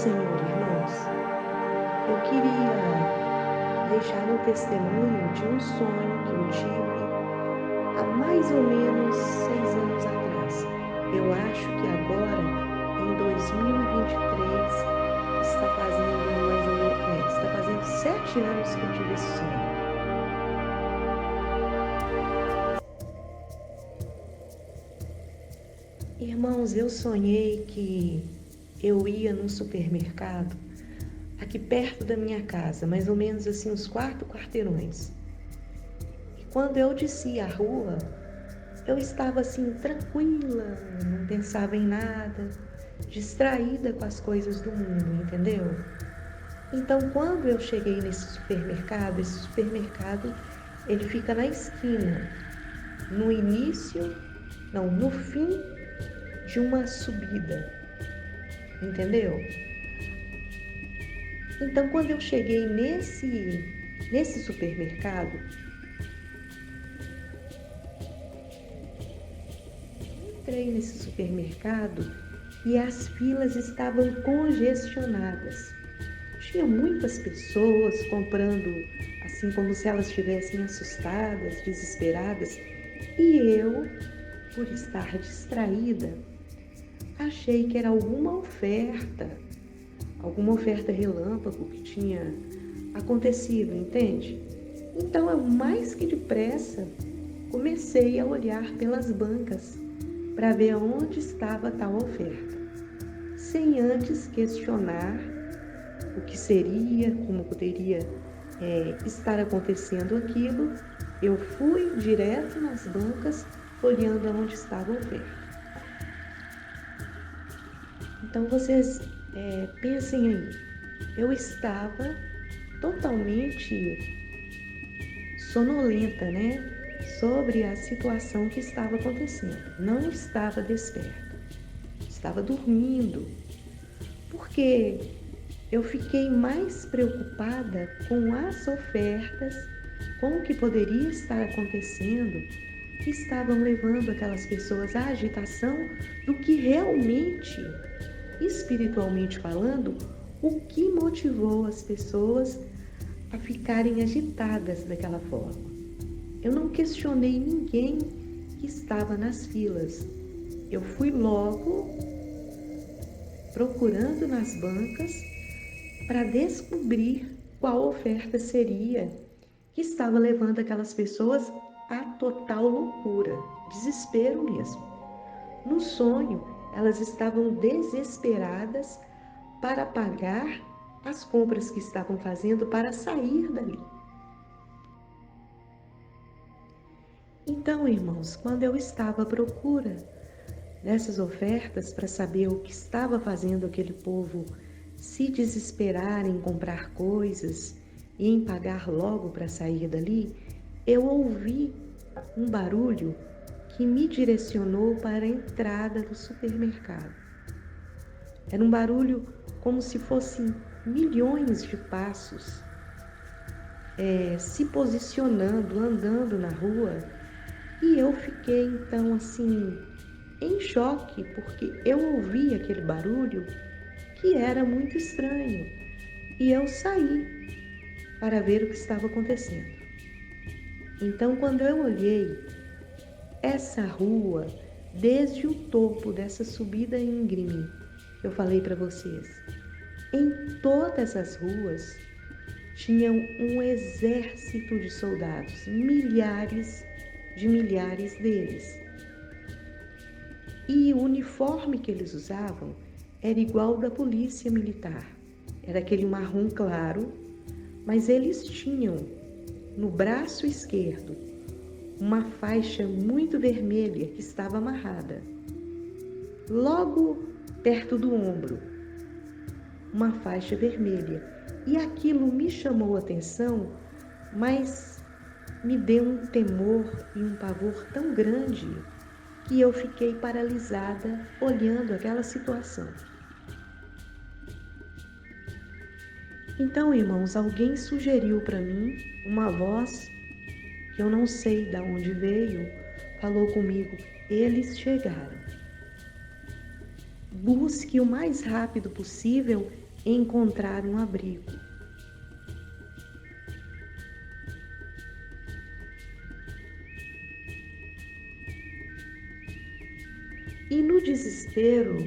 Senhor, irmãos, eu queria deixar um testemunho de um sonho que eu tive há mais ou menos 6 anos atrás. Eu acho que agora, em 2023, está fazendo mais ou menos, está fazendo 7 anos que eu tive esse sonho. Irmãos, eu sonhei que eu ia num supermercado aqui perto da minha casa, mais ou menos assim uns 4 quarteirões. E quando eu desci a rua, eu estava assim tranquila, não pensava em nada, distraída com as coisas do mundo, entendeu? Então, quando eu cheguei nesse supermercado, esse supermercado ele fica na esquina, no fim de uma subida, entendeu? Então, quando eu cheguei nesse supermercado, entrei nesse supermercado e as filas estavam congestionadas. Tinha muitas pessoas comprando, assim como se elas estivessem assustadas, desesperadas, e eu, por estar distraída, achei que era alguma oferta relâmpago que tinha acontecido, entende? Então eu mais que depressa comecei a olhar pelas bancas para ver onde estava tal oferta, sem antes questionar o que seria, como poderia estar acontecendo aquilo. Eu fui direto nas bancas olhando onde estava a oferta. Então vocês pensem aí, eu estava totalmente sonolenta, né? Sobre a situação que estava acontecendo. Não estava desperta, estava dormindo, porque eu fiquei mais preocupada com as ofertas, com o que poderia estar acontecendo, que estavam levando aquelas pessoas à agitação, do que realmente, espiritualmente falando, o que motivou as pessoas a ficarem agitadas daquela forma. Eu não questionei ninguém que estava nas filas. Eu fui logo procurando nas bancas para descobrir qual oferta seria que estava levando aquelas pessoas à total loucura, desespero mesmo. No sonho, elas estavam desesperadas para pagar as compras que estavam fazendo para sair dali. Então, irmãos, quando eu estava à procura dessas ofertas para saber o que estava fazendo aquele povo se desesperar em comprar coisas e em pagar logo para sair dali, eu ouvi um barulho que me direcionou para a entrada do supermercado. Era um barulho como se fossem milhões de passos se posicionando, andando na rua. E eu fiquei então assim em choque, porque eu ouvi aquele barulho que era muito estranho. E eu saí para ver o que estava acontecendo. Então, quando eu olhei essa rua, desde o topo dessa subida íngreme, eu falei para vocês, em todas as ruas tinham um exército de soldados, milhares deles. E o uniforme que eles usavam era igual da polícia militar. Era aquele marrom claro, mas eles tinham no braço esquerdo uma faixa muito vermelha que estava amarrada. Logo perto do ombro, uma faixa vermelha. E aquilo me chamou a atenção, mas me deu um temor e um pavor tão grande que eu fiquei paralisada olhando aquela situação. Então, irmãos, alguém sugeriu para mim, uma voz que eu não sei de onde veio, falou comigo: eles chegaram. Busque o mais rápido possível encontrar um abrigo. E no desespero,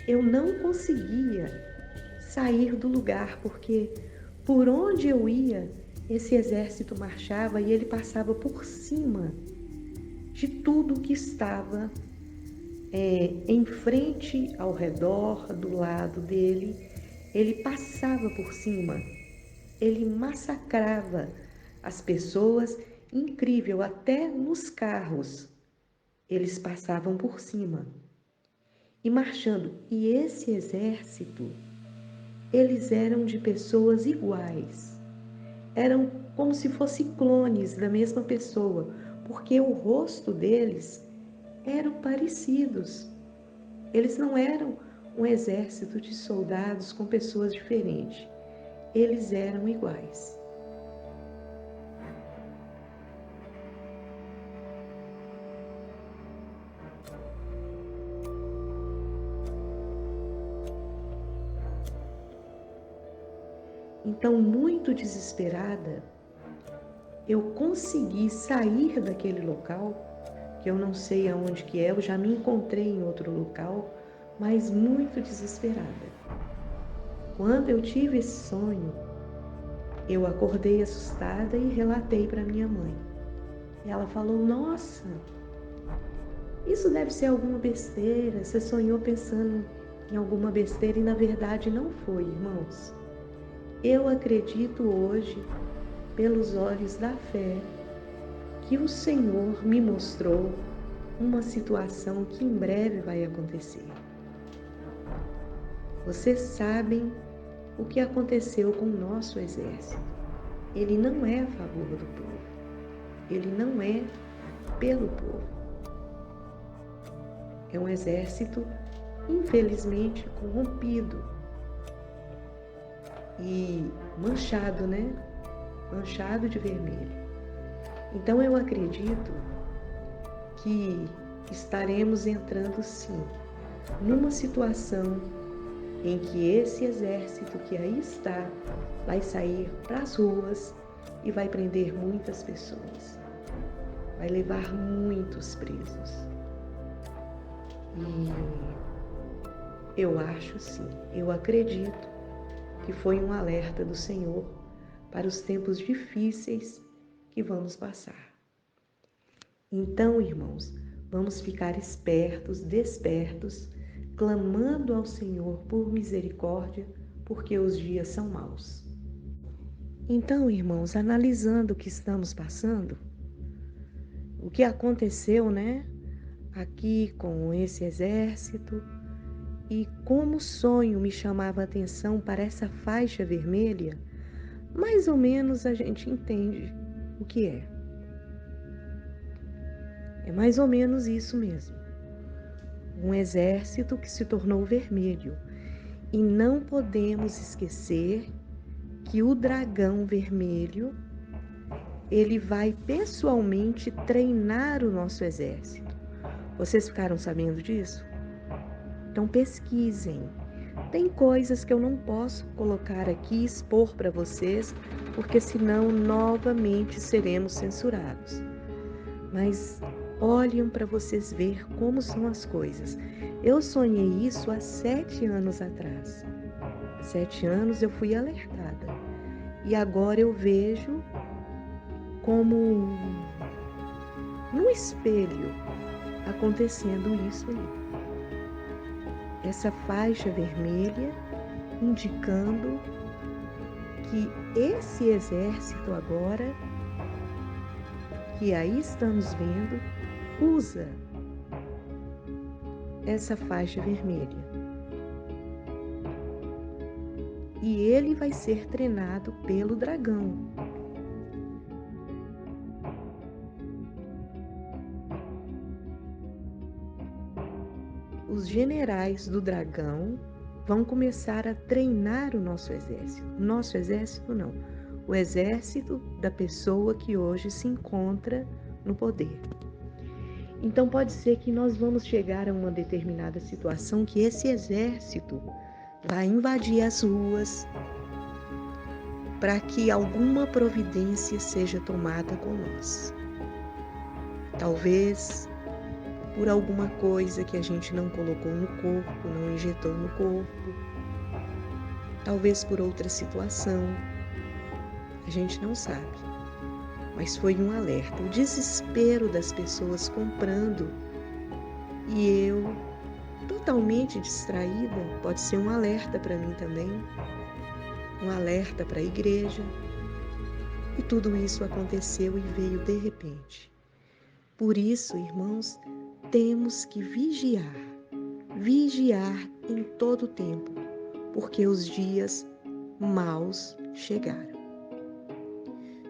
eu não conseguia sair do lugar, porque por onde eu ia, esse exército marchava e ele passava por cima de tudo que estava em frente, ao redor, do lado dele. Ele passava por cima, ele massacrava as pessoas, incrível, até nos carros, eles passavam por cima e marchando. E esse exército, eles eram de pessoas iguais, eram como se fossem clones da mesma pessoa, porque o rosto deles eram parecidos. Eles não eram um exército de soldados com pessoas diferentes, eles eram iguais. Então, muito desesperada, eu consegui sair daquele local, que eu não sei aonde que é, eu já me encontrei em outro local, mas muito desesperada. Quando eu tive esse sonho, eu acordei assustada e relatei para minha mãe. Ela falou: "Nossa, isso deve ser alguma besteira, você sonhou pensando em alguma besteira", e na verdade não foi, irmãos. Eu acredito hoje, pelos olhos da fé, que o Senhor me mostrou uma situação que em breve vai acontecer. Vocês sabem o que aconteceu com o nosso exército. Ele não é a favor do povo. Ele não é pelo povo. É um exército, infelizmente, corrompido e manchado, né? Manchado de vermelho. Então eu acredito que estaremos entrando sim numa situação em que esse exército que aí está vai sair para as ruas e vai prender muitas pessoas, vai levar muitos presos. E eu acho sim, eu acredito que foi um alerta do Senhor para os tempos difíceis que vamos passar. Então, irmãos, vamos ficar espertos, despertos, clamando ao Senhor por misericórdia, porque os dias são maus. Então, irmãos, analisando o que estamos passando, o que aconteceu, né, aqui com esse exército, e como o sonho me chamava a atenção para essa faixa vermelha, mais ou menos a gente entende o que é. É mais ou menos isso mesmo. Um exército que se tornou vermelho. E não podemos esquecer que o dragão vermelho, ele vai pessoalmente treinar o nosso exército. Vocês ficaram sabendo disso? Então pesquisem. Tem coisas que eu não posso colocar aqui e expor para vocês, porque senão novamente seremos censurados. Mas olhem para vocês ver como são as coisas. Eu sonhei isso há 7 anos atrás. 7 anos eu fui alertada. E agora eu vejo como no espelho acontecendo isso aí. Essa faixa vermelha indicando que esse exército agora, que aí estamos vendo, usa essa faixa vermelha. E ele vai ser treinado pelo dragão. Os generais do dragão vão começar a treinar o nosso exército. Nosso exército não. O exército da pessoa que hoje se encontra no poder. Então pode ser que nós vamos chegar a uma determinada situação que esse exército vai invadir as ruas para que alguma providência seja tomada com nós. Talvez por alguma coisa que a gente não colocou no corpo, não injetou no corpo, talvez por outra situação, a gente não sabe. Mas foi um alerta, o desespero das pessoas comprando e eu totalmente distraída, pode ser um alerta para mim também, um alerta para a igreja. E tudo isso aconteceu e veio de repente. Por isso, irmãos, temos que vigiar em todo o tempo, porque os dias maus chegaram.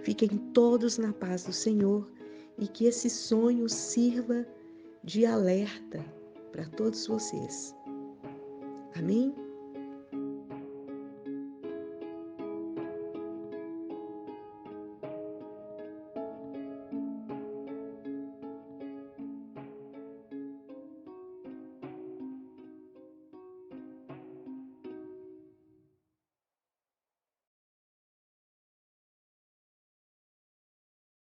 Fiquem todos na paz do Senhor e que esse sonho sirva de alerta para todos vocês. Amém?